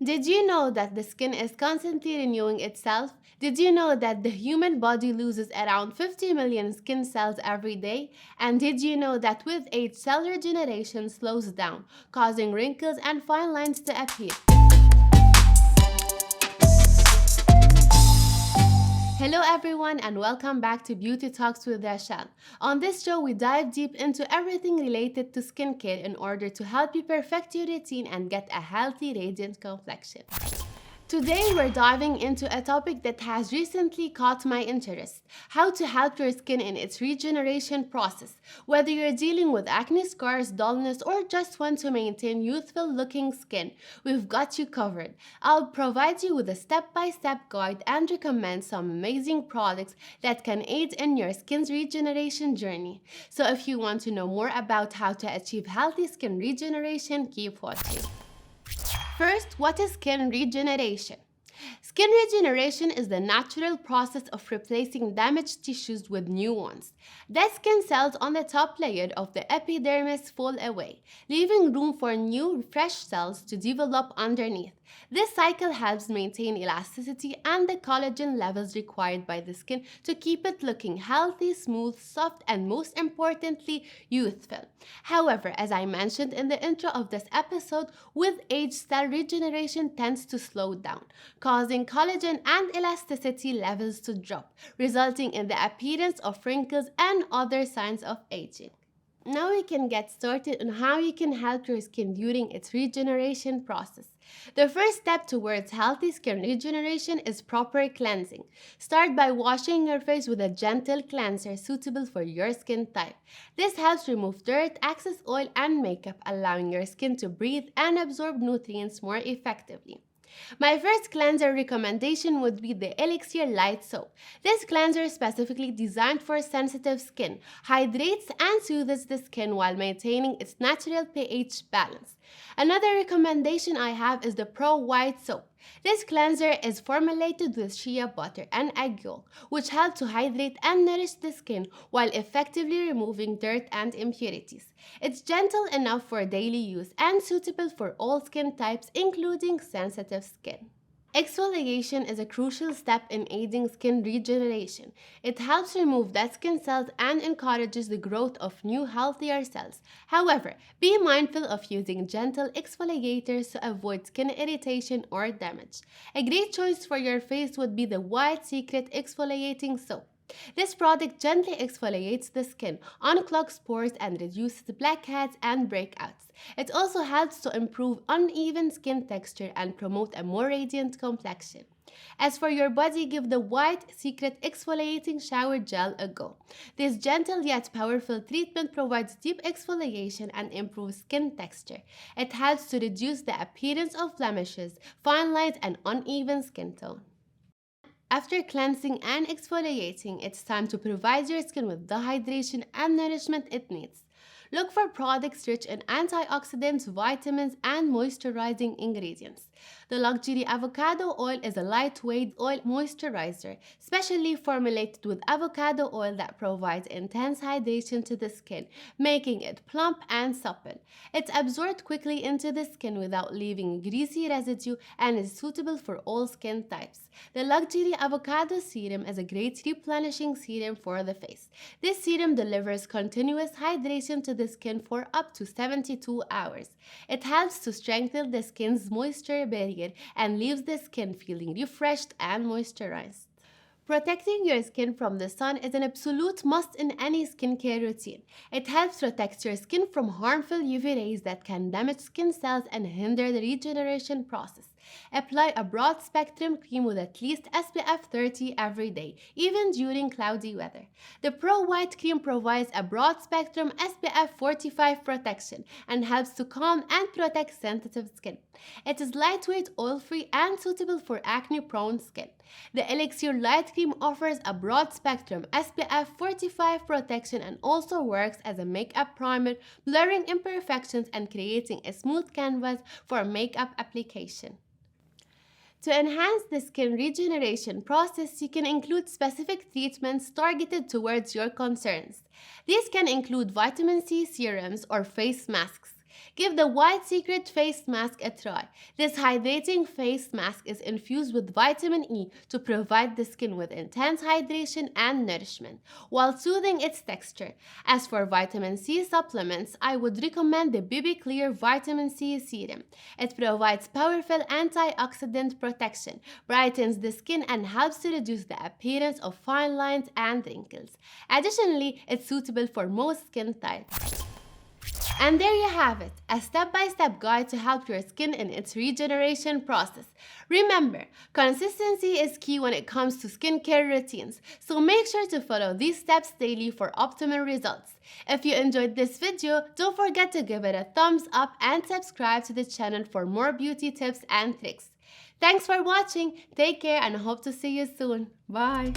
Did you know that the skin is constantly renewing itself? Did you know that the human body loses around 50 million skin cells every day? And did you know that with age, cell regeneration slows down, causing wrinkles and fine lines to appear? Hello everyone and welcome back to Beauty Talks with Rachel. On this show, we dive deep into everything related to skincare in order to help you perfect your routine and get a healthy, radiant complexion. Today, we're diving into a topic that has recently caught my interest: how to help your skin in its regeneration process. Whether you're dealing with acne scars, dullness, or just want to maintain youthful looking skin, we've got you covered. I'll provide you with a step-by-step guide and recommend some amazing products that can aid in your skin's regeneration journey. So if you want to know more about how to achieve healthy skin regeneration, keep watching. First, what is skin regeneration? Skin regeneration is the natural process of replacing damaged tissues with new ones. Dead skin cells on the top layer of the epidermis fall away, leaving room for new, fresh cells to develop underneath. This cycle helps maintain elasticity and the collagen levels required by the skin to keep it looking healthy, smooth, soft, and most importantly, youthful. However, as I mentioned in the intro of this episode, with age, cell regeneration tends to slow down, causing collagen and elasticity levels to drop, resulting in the appearance of wrinkles and other signs of aging. Now we can get started on how you can help your skin during its regeneration process. The first step towards healthy skin regeneration is proper cleansing. Start by washing your face with a gentle cleanser suitable for your skin type. This helps remove dirt, excess oil, and makeup, allowing your skin to breathe and absorb nutrients more effectively. My first cleanser recommendation would be the Elixir Light Soap. This cleanser is specifically designed for sensitive skin, hydrates and soothes the skin while maintaining its natural pH balance. Another recommendation I have is the Pro White Soap. This cleanser is formulated with shea butter and egg yolk, which help to hydrate and nourish the skin while effectively removing dirt and impurities. It's gentle enough for daily use and suitable for all skin types, including sensitive skin. Exfoliation is a crucial step in aiding skin regeneration. It helps remove dead skin cells and encourages the growth of new, healthier cells. However, be mindful of using gentle exfoliators to avoid skin irritation or damage. A great choice for your face would be the White Secret Exfoliating Soap. This product gently exfoliates the skin, unclogs pores, and reduces blackheads and breakouts. It also helps to improve uneven skin texture and promote a more radiant complexion. As for your body, give the White Secret Exfoliating Shower Gel a go. This gentle yet powerful treatment provides deep exfoliation and improves skin texture. It helps to reduce the appearance of blemishes, fine lines, and uneven skin tone. After cleansing and exfoliating, it's time to provide your skin with the hydration and nourishment it needs. Look for products rich in antioxidants, vitamins, and moisturizing ingredients. The Luxury Avocado Oil is a lightweight oil moisturizer, specially formulated with avocado oil that provides intense hydration to the skin, making it plump and supple. It's absorbed quickly into the skin without leaving greasy residue and is suitable for all skin types. The Luxury Avocado Serum is a great replenishing serum for the face. This serum delivers continuous hydration to the skin for up to 72 hours. It helps to strengthen the skin's moisture barrier and leaves the skin feeling refreshed and moisturized. Protecting your skin from the sun is an absolute must in any skincare routine. It helps protect your skin from harmful UV rays that can damage skin cells and hinder the regeneration process. Apply a broad spectrum cream with at least SPF 30 every day, even during cloudy weather. The Pro White Cream provides a broad spectrum SPF 45 protection and helps to calm and protect sensitive skin. It is lightweight, oil-free, and suitable for acne-prone skin. The Elixir Light Cream offers a broad spectrum SPF 45 protection and also works as a makeup primer, blurring imperfections and creating a smooth canvas for makeup application. To enhance the skin regeneration process, you can include specific treatments targeted towards your concerns. These can include vitamin C serums or face masks. Give the White Secret Face Mask a try. This hydrating face mask is infused with vitamin E to provide the skin with intense hydration and nourishment, while soothing its texture. As for vitamin C supplements, I would recommend the BB Clear Vitamin C Serum. It provides powerful antioxidant protection, brightens the skin, and helps to reduce the appearance of fine lines and wrinkles. Additionally, it's suitable for most skin types. And there you have it, a step-by-step guide to help your skin in its regeneration process. Remember, consistency is key when it comes to skincare routines, so make sure to follow these steps daily for optimal results. If you enjoyed this video, don't forget to give it a thumbs up and subscribe to the channel for more beauty tips and tricks. Thanks for watching, take care, and hope to see you soon. Bye!